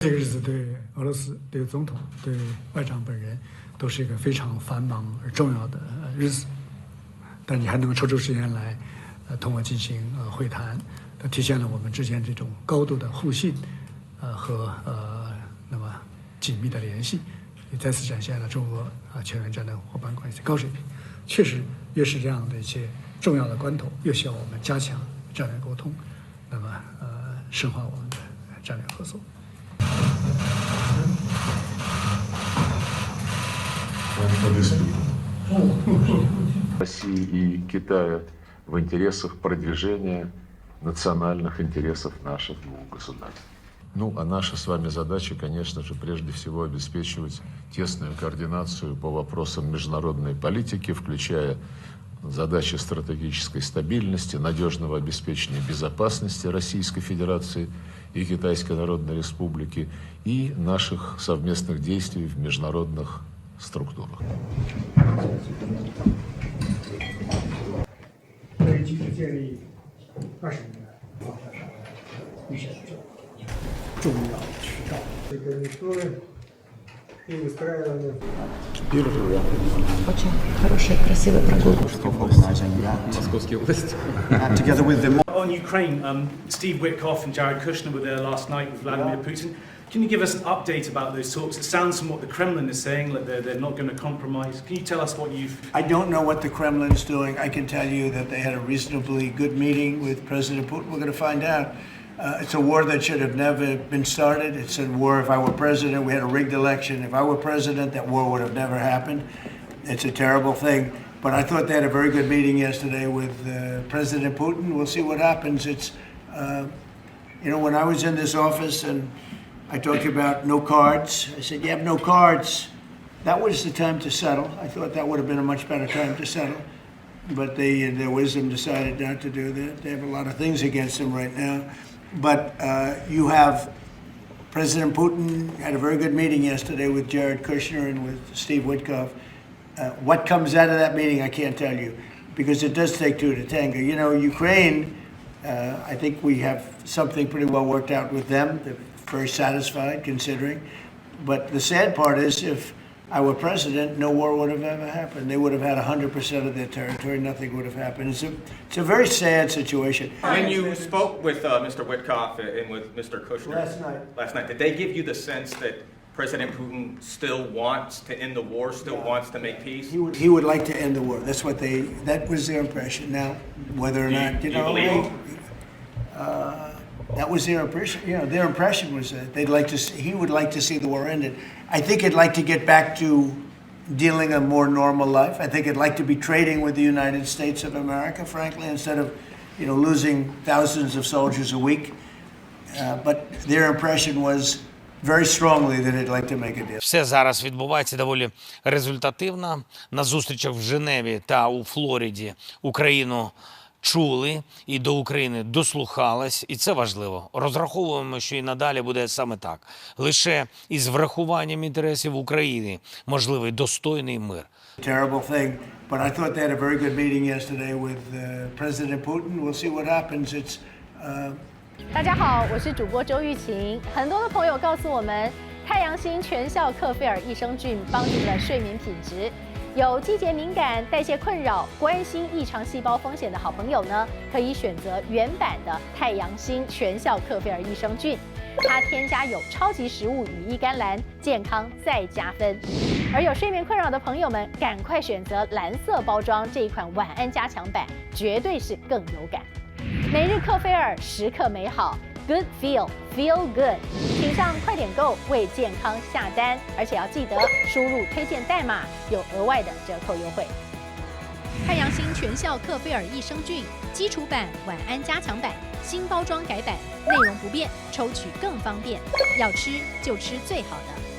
这个日子对俄罗斯、对总统、对外长本人都是一个非常繁忙而重要的日子，但你还能抽出时间来，同我进行会谈，体现了我们之间这种高度的互信，和那么紧密的联系，也再次展现了中俄全面战略伙伴关系的高水平。确实，越是这样的一些重要的关头，越需要我们加强战略沟通，那么深化我们的战略合作。России и Китая в интересах продвижения национальных интересов наших двух государств. Ну, а наша с вами задача, конечно же, прежде всего обеспечивать тесную координацию по вопросам международной политики, включая задачи стратегической стабильности, надежного обеспечения безопасности Российской Федерации и Китайской Народной Республики и наших совместных действий в международных структурах. 继续建立20年的网上预选重要渠道。这个说и устраивание. Очень хорошая, красивая прогулка. Московская область. Together with them. On Ukraine, Steve Witkoff and Jared Kushner were there last night with Vladimir Putin. Can you give us an update about those talks? It sounds from what the Kremlin is saying that they're not going to compromise. Can you tell us what you've... I don't know what the Kremlin's doing. I can tell you that they had a reasonably good meeting with President Putin. We're going to find out. It's a war that should have never been started. It's a war, if I were president, we had a rigged election. If I were president, that war would have never happened. It's a terrible thing. But I thought they had a very good meeting yesterday with President Putin. We'll see what happens. It's, when I was in this office and I talked about no cards, I said, you have no cards. That was the time to settle. I thought that would have been a much better time to settle. But they, in their wisdom, decided not to do that. They have a lot of things against them right now. But you have President Putin had a very good meeting yesterday with Jared Kushner and with Steve Witkoff. What comes out of that meeting, I can't tell you, because it does take two to tango. Ukraine, I think we have something pretty well worked out with them. They're very satisfied, considering. But the sad part is, if I were president, no war would have ever happened. They would have had 100% of their territory. Nothing would have happened. It's a very sad situation. When you spoke with Mr. Witkoff and with Mr. Kushner Last night, did they give you the sense that President Putin still wants to end the war, still wants to make peace? He would like to end the war. That was their impression. Now, whether or not, that was their impression. Their impression was that he would like to see the war ended. I think he'd like to get back to dealing a more normal life. I think he'd like to be trading with the United States of America, frankly, instead of, losing thousands of soldiers a week. But their impression was very strongly that he'd like to make a deal. Все зараз відбувається доволі результативно. На зустрічах в Женеві та у Флориді Україну чули і до України дослухались, і це важливо. Розраховуємо, що і надалі буде саме так. Лише із врахуванням інтересів України можливий достойний мир. Terrible thing, but I thought they had a very good meeting yesterday with President Putin. We'll see what happens. It's 大家好，我是主播周玉琴。很多的朋友告诉我们，太阳星全效克菲尔益生菌帮助了睡眠品质。有季节敏感、代谢困扰、关心异常细胞风险的好朋友呢，可以选择原版的太阳星全效克菲尔益生菌。它添加有超级食物羽衣甘蓝，健康再加分。而有睡眠困扰的朋友们，赶快选择蓝色包装这一款晚安加强版，绝对是更有感。每日克菲尔，时刻美好。Good feel good， 请上快点购为健康下单，而且要记得输入推荐代码，有额外的折扣优惠。太阳星全效克菲尔益生菌基础版、晚安加强版，新包装改版，内容不变，抽取更方便。要吃就吃最好的。